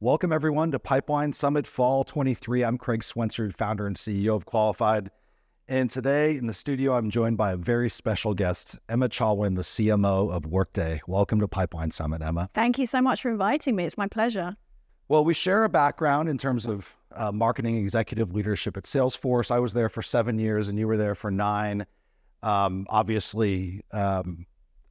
Welcome, everyone, to Pipeline Summit Fall 23. I'm Kraig Swensrud, founder and CEO of Qualified. And today in the studio, I'm joined by a very special guest, Emma Chalwin, the CMO of Workday. Welcome to Pipeline Summit, Emma. Thank you so much for inviting me. It's my pleasure. Well, we share a background in terms of marketing executive leadership at Salesforce. I was there for 7 years and you were there for 9. Obviously, a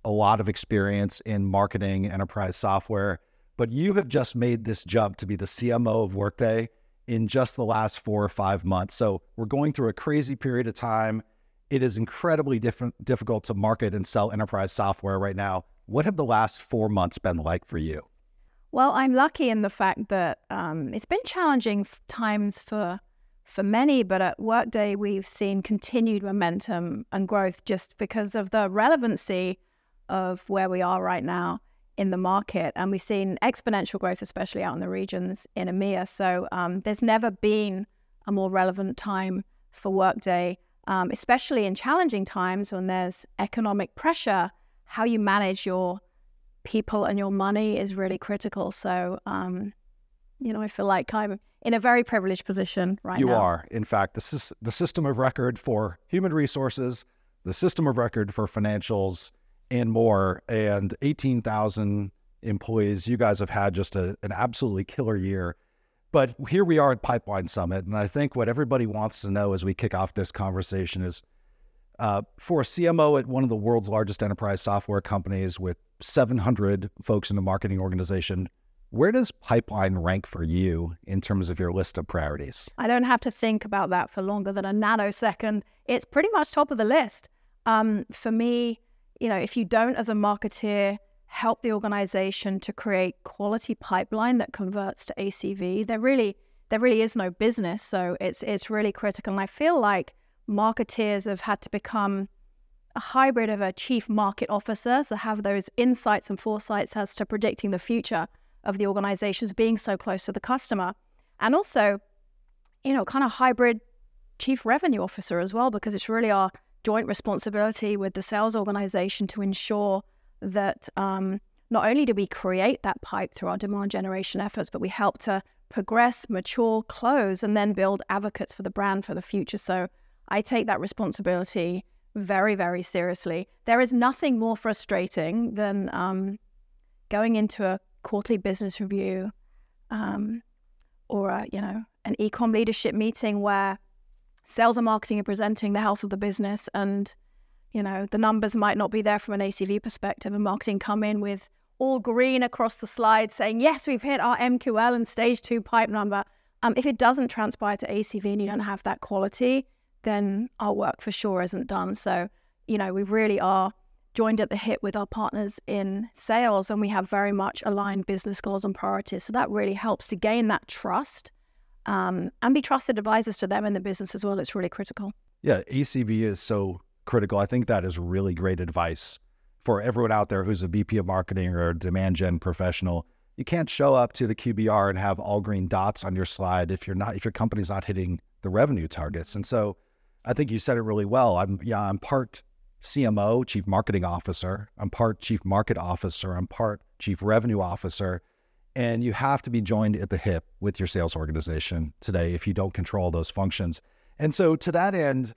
lot of experience in marketing enterprise software. But you have just made this jump to be the CMO of Workday in just the last 4 or 5 months. So we're going through a crazy period of time. It is incredibly difficult to market and sell enterprise software right now. What have the last 4 months been like for you? Well, I'm lucky in the fact that it's been challenging times for many, but at Workday, we've seen continued momentum and growth just because of the relevancy of where we are right now in the market. And we've seen exponential growth, especially out in the regions in EMEA. So there's never been a more relevant time for Workday, especially in challenging times when there's economic pressure. How you manage your people and your money is really critical. So, I feel like I'm in a very privileged position right now. You are. In fact, this is the system of record for human resources, the system of record for financials, and more, and 18,000 employees. You guys have had just an absolutely killer year. But here we are at Pipeline Summit, and I think what everybody wants to know as we kick off this conversation is, for a CMO at one of the world's largest enterprise software companies with 700 folks in the marketing organization, where does Pipeline rank for you in terms of your list of priorities? I don't have to think about that for longer than a nanosecond. It's pretty much top of the list. For me, if you don't, as a marketeer, help the organization to create quality pipeline that converts to ACV, there really is no business. So it's really critical. And I feel like marketeers have had to become a hybrid of a chief market officer, so have those insights and foresights as to predicting the future of the organizations, being so close to the customer. And also, kind of hybrid chief revenue officer as well, because it's really our joint responsibility with the sales organization to ensure that not only do we create that pipe through our demand generation efforts, but we help to progress, mature, close, and then build advocates for the brand for the future. So I take that responsibility very, very seriously. There is nothing more frustrating than going into a quarterly business review or an e-com leadership meeting where sales and marketing are presenting the health of the business, and the numbers might not be there from an ACV perspective, and marketing come in with all green across the slide saying, yes, we've hit our MQL and stage 2 pipe number. If it doesn't transpire to ACV and you don't have that quality, then our work for sure isn't done. So, we really are joined at the hip with our partners in sales, and we have very much aligned business goals and priorities. So that really helps to gain that trust and be trusted advisors to them in the business as well. It's really critical. Yeah, ACV is so critical. I think that is really great advice for everyone out there who's a VP of marketing or a demand gen professional. You can't show up to the QBR and have all green dots on your slide if your company's not hitting the revenue targets. And so I think you said it really well. I'm part CMO, Chief Marketing Officer. I'm part Chief Market Officer. I'm part Chief Revenue Officer. And you have to be joined at the hip with your sales organization today if you don't control those functions. And so to that end,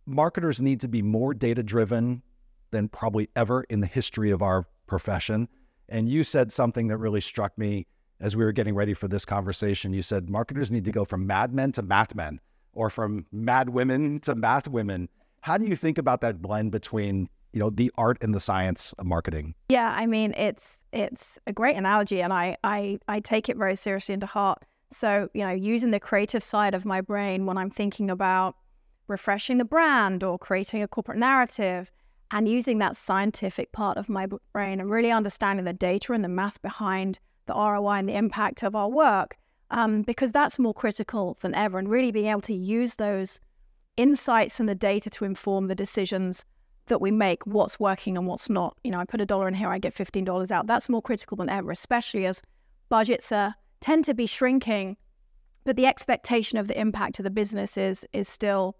marketers need to be more data-driven than probably ever in the history of our profession. And you said something that really struck me as we were getting ready for this conversation. You said marketers need to go from madmen to mathmen, or from mad women to math women. How do you think about that blend between the art and the science of marketing? Yeah, I mean, it's a great analogy, and I take it very seriously into heart. So, using the creative side of my brain when I'm thinking about refreshing the brand or creating a corporate narrative, and using that scientific part of my brain and really understanding the data and the math behind the ROI and the impact of our work, because that's more critical than ever, and really being able to use those insights and the data to inform the decisions that we make, what's working and what's not. I put $1 in here, I get $15 out. That's more critical than ever, especially as budgets tend to be shrinking, but the expectation of the impact of the business is still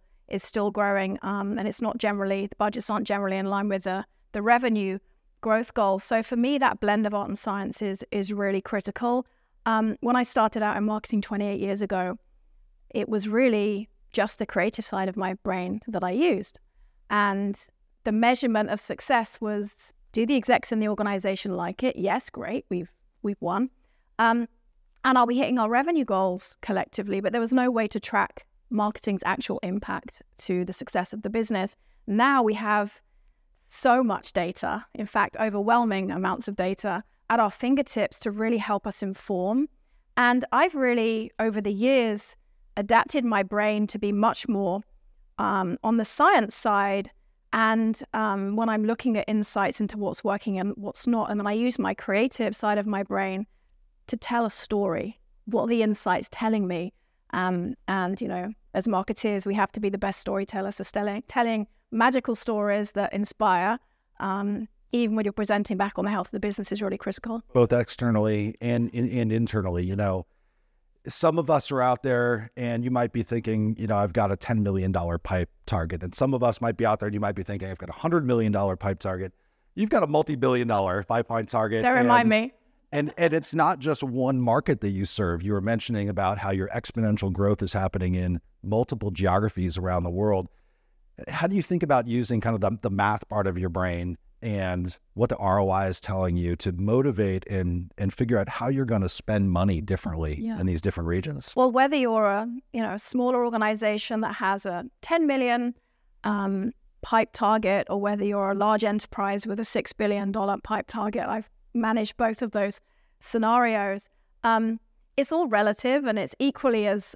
growing, and it's not generally, the budgets aren't generally in line with the revenue growth goals. So for me, that blend of art and science is really critical. When I started out in marketing 28 years ago, it was really just the creative side of my brain that I used. And the measurement of success was, do the execs in the organization like it? Yes, great, we've won. And are we hitting our revenue goals collectively? But there was no way to track marketing's actual impact to the success of the business. Now we have so much data, in fact, overwhelming amounts of data at our fingertips to really help us inform. And I've really, over the years, adapted my brain to be much more on the science side. And when I'm looking at insights into what's working and what's not, and then I use my creative side of my brain to tell a story, what the insight's telling me. And, you know, as marketeers, we have to be the best storytellers. So telling magical stories that inspire, even when you're presenting back on the health of the business, is really critical. Both externally and internally. You know, some of us are out there and you might be thinking, you know, I've got a $10 million pipe target. And some of us might be out there and you might be thinking, I've got a $100 million pipe target. You've got a multi-billion-dollar pipeline target. Don't remind me. And it's not just one market that you serve. You were mentioning about how your exponential growth is happening in multiple geographies around the world. How do you think about using kind of the math part of your brain and what the ROI is telling you to motivate and figure out how you're going to spend money differently in these different regions? Well, whether you're a smaller organization that has a 10 million pipe target, or whether you're a large enterprise with a $6 billion pipe target, I've managed both of those scenarios. It's all relative, and it's equally as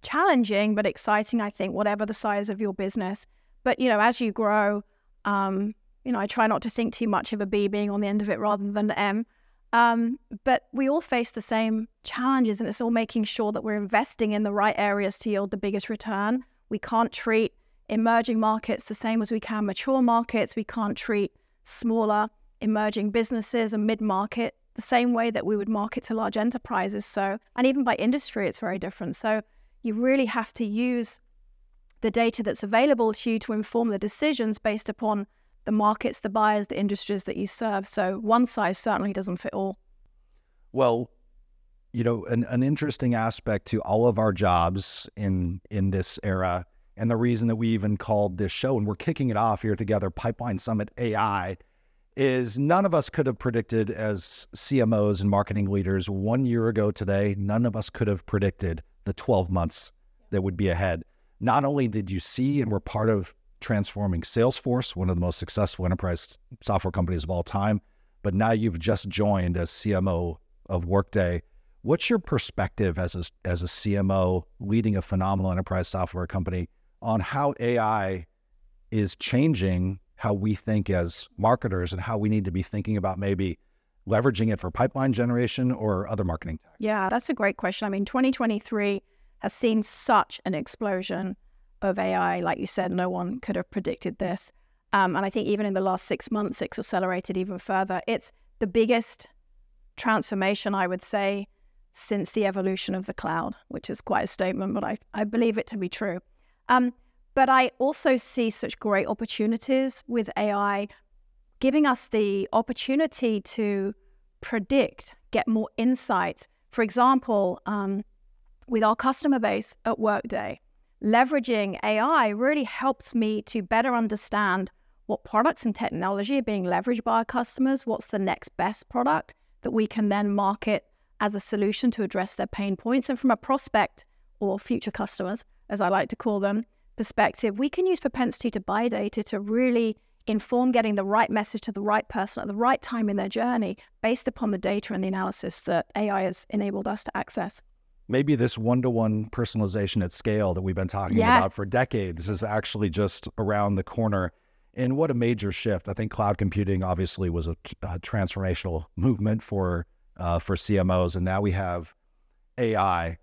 challenging but exciting, I think, whatever the size of your business. But, you know, as you grow, you know, I try not to think too much of a B being on the end of it rather than an M. But we all face the same challenges, and it's all making sure that we're investing in the right areas to yield the biggest return. We can't treat emerging markets the same as we can mature markets. We can't treat smaller emerging businesses and mid-market the same way that we would market to large enterprises. So, and even by industry, it's very different. So you really have to use the data that's available to you to inform the decisions based upon the markets, the buyers, the industries that you serve. So one size certainly doesn't fit all. Well, you know, an interesting aspect to all of our jobs in this era, and the reason that we even called this show, and we're kicking it off here together, Pipeline Summit AI, is none of us could have predicted, as CMOs and marketing leaders 1 year ago today, none of us could have predicted the 12 months that would be ahead. Not only did you see and were part of transforming Salesforce, one of the most successful enterprise software companies of all time, but now you've just joined as CMO of Workday. What's your perspective as a CMO leading a phenomenal enterprise software company on how AI is changing how we think as marketers and how we need to be thinking about maybe leveraging it for pipeline generation or other marketing tactics? Yeah, that's a great question. I mean, 2023 has seen such an explosion of AI. Like you said, no one could have predicted this. And I think even in the last 6 months, it's accelerated even further. It's the biggest transformation, I would say, since the evolution of the cloud, which is quite a statement, but I believe it to be true. But I also see such great opportunities with AI, giving us the opportunity to predict, get more insight. For example, with our customer base at Workday, leveraging AI really helps me to better understand what products and technology are being leveraged by our customers, what's the next best product that we can then market as a solution to address their pain points. And from a prospect, or future customers, as I like to call them, perspective, we can use propensity to buy data to really inform getting the right message to the right person at the right time in their journey based upon the data and the analysis that AI has enabled us to access. Maybe this one-to-one personalization at scale that we've been talking about for decades is actually just around the corner. And what a major shift. I think cloud computing obviously was a transformational movement for CMOs, and now we have AI.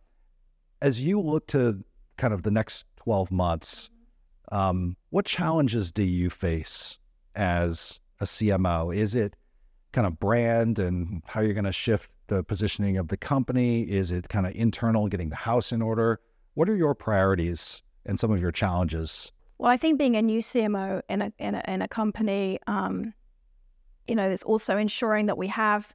As you look to kind of the next 12 months, what challenges do you face as a CMO? Is it kind of brand and how you're going to shift the positioning of the company? Is it kind of internal, getting the house in order? What are your priorities and some of your challenges? Well, I think being a new CMO in a company, you know, is also ensuring that we have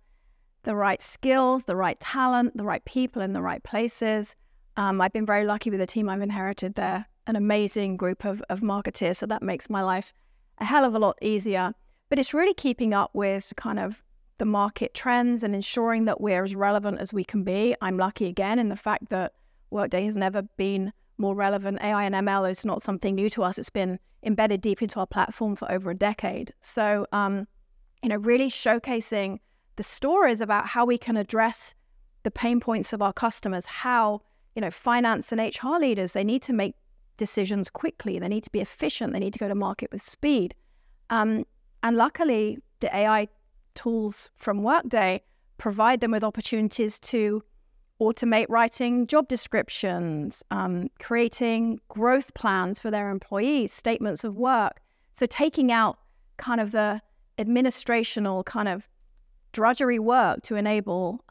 the right skills, the right talent, the right people in the right places. I've been very lucky with the team I've inherited there, an amazing group of marketeers, so that makes my life a hell of a lot easier. But it's really keeping up with kind of the market trends and ensuring that we're as relevant as we can be. I'm lucky again in the fact that Workday has never been more relevant. AI and ML is not something new to us. It's been embedded deep into our platform for over a decade. So, really showcasing the stories about how we can address the pain points of our customers, how, finance and HR leaders, they need to make decisions quickly. They need to be efficient. They need to go to market with speed. And luckily, the AI tools from Workday provide them with opportunities to automate writing job descriptions, creating growth plans for their employees, statements of work. So taking out kind of the administrational kind of drudgery work to enable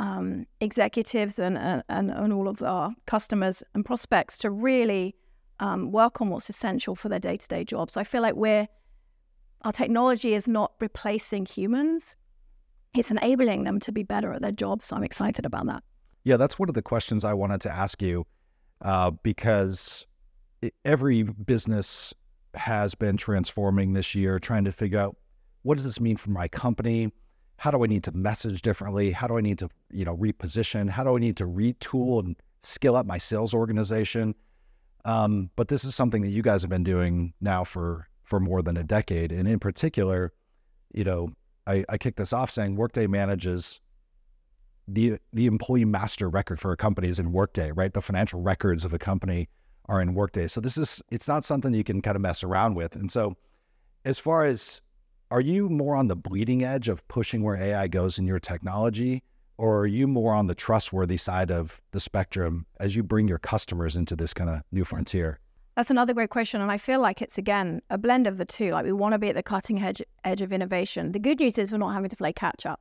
executives and all of our customers and prospects to really work on what's essential for their day-to-day jobs. I feel like our technology is not replacing humans. It's enabling them to be better at their jobs. So I'm excited about that. Yeah, that's one of the questions I wanted to ask you, because every business has been transforming this year, trying to figure out, what does this mean for my company? How do I need to message differently? How do I need to, reposition? How do I need to retool and skill up my sales organization? But this is something that you guys have been doing now for more than a decade. And in particular, I kicked this off saying Workday manages the employee master record for a company is in Workday, right? The financial records of a company are in Workday. So it's not something you can kind of mess around with. And so as far as, are you more on the bleeding edge of pushing where AI goes in your technology, or are you more on the trustworthy side of the spectrum as you bring your customers into this kind of new frontier? That's another great question. And I feel like it's, again, a blend of the two. Like, we want to be at the cutting edge of innovation. The good news is we're not having to play catch up.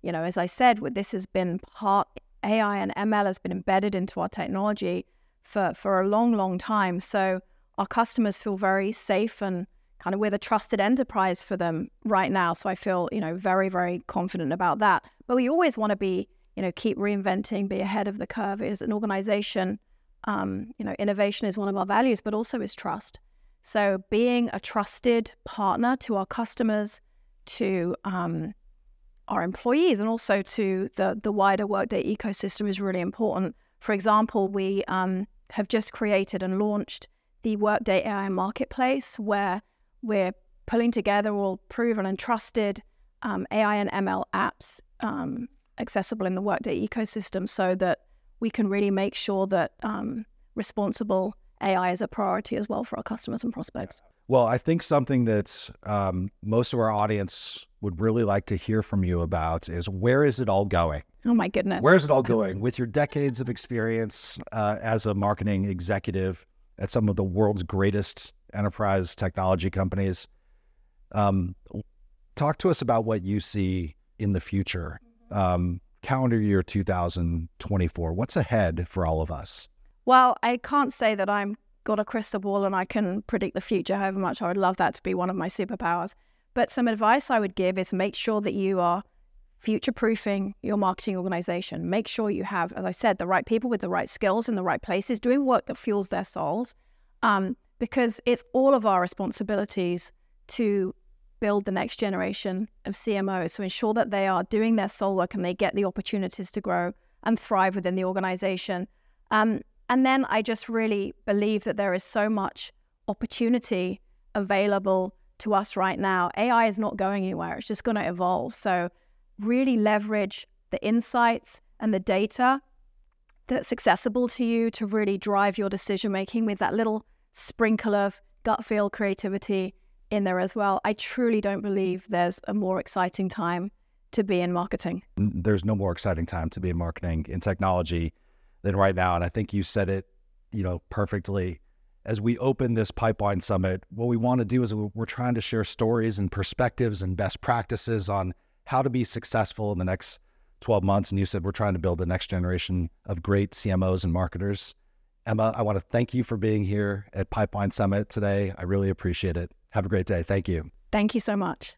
As I said, this has been AI and ML has been embedded into our technology for a long, long time. So our customers feel very safe and kind of we're the trusted enterprise for them right now. So I feel, very, very confident about that. But we always want to be, keep reinventing, be ahead of the curve. As an organization, innovation is one of our values, but also is trust. So being a trusted partner to our customers, to our employees, and also to the wider Workday ecosystem is really important. For example, we have just created and launched the Workday AI Marketplace, where we're pulling together all proven and trusted AI and ML apps accessible in the Workday ecosystem, so that we can really make sure that responsible AI is a priority as well for our customers and prospects. Well, I think something that most of our audience would really like to hear from you about is, where is it all going? Oh my goodness. Where is it all going? With your decades of experience as a marketing executive at some of the world's greatest enterprise technology companies, talk to us about what you see in the future. Calendar year 2024, what's ahead for all of us? Well, I can't say that I'm got a crystal ball and I can predict the future, however much I would love that to be one of my superpowers. But some advice I would give is make sure that you are future-proofing your marketing organization. Make sure you have, as I said, the right people with the right skills in the right places, doing work that fuels their souls, because it's all of our responsibilities to build the next generation of CMOs. So ensure that they are doing their soul work and they get the opportunities to grow and thrive within the organization. And then I just really believe that there is so much opportunity available to us right now. AI is not going anywhere. It's just going to evolve. So really leverage the insights and the data that's accessible to you to really drive your decision-making with that little sprinkle of gut feel creativity in there as well. I truly don't believe there's a more exciting time to be in marketing. There's no more exciting time to be in marketing, in technology, than right now. And I think you said it, perfectly. As we open this Pipeline Summit, what we want to do is we're trying to share stories and perspectives and best practices on how to be successful in the next 12 months. And you said we're trying to build the next generation of great CMOs and marketers. Emma, I want to thank you for being here at Pipeline Summit today. I really appreciate it. Have a great day. Thank you. Thank you so much.